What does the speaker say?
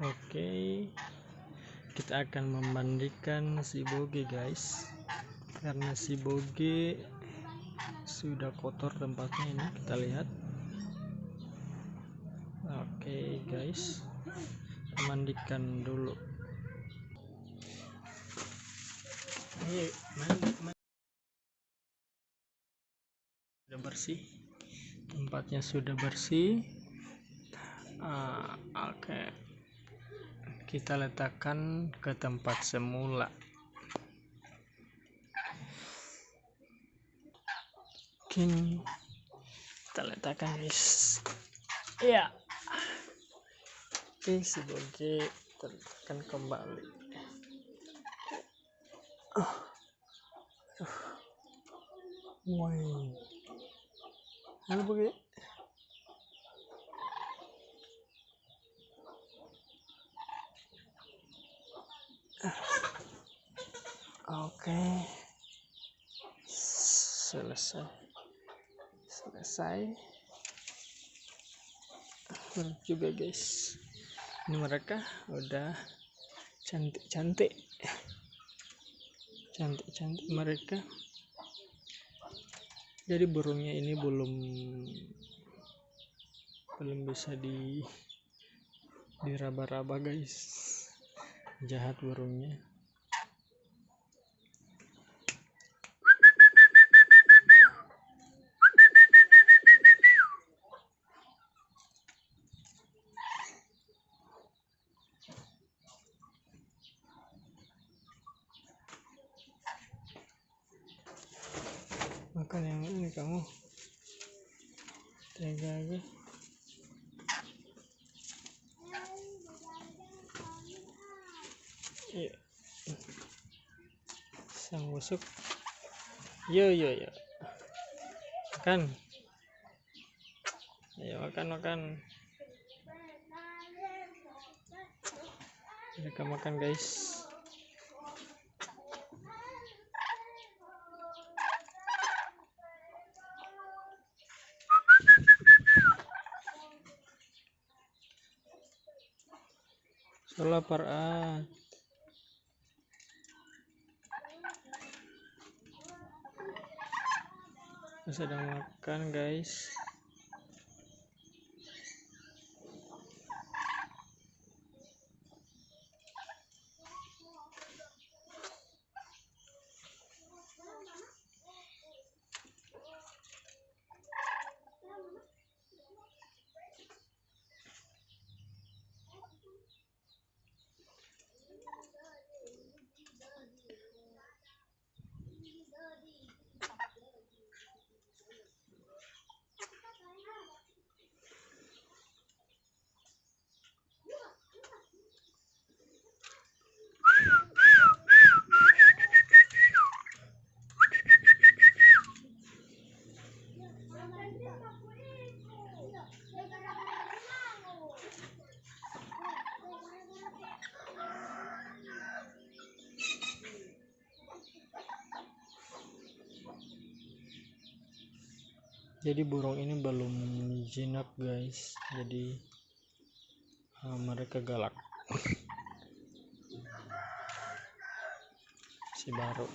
Oke, kita akan memandikan si Boge guys, karena si Boge sudah kotor tempatnya. Ini kita lihat. Oke guys, kita mandikan dulu. Ini sudah bersih, tempatnya sudah bersih. Oke, kita letakkan ke tempat semula. Kini kita letakkan guys. Iya. Oke, si Boge terletakkan kembali. Woi, halo Boge. Oke, selesai juga guys. Ini mereka udah cantik mereka. Jadi burungnya ini belum bisa diraba-raba guys, jahat burungnya. Makan yang ini kamu, tega aja. Iya, sang busuk. Yo makan, ayo makan. Mereka makan guys. So lapar sedang makan guys. Jadi burung ini belum jinak guys, jadi mereka galak. Si baru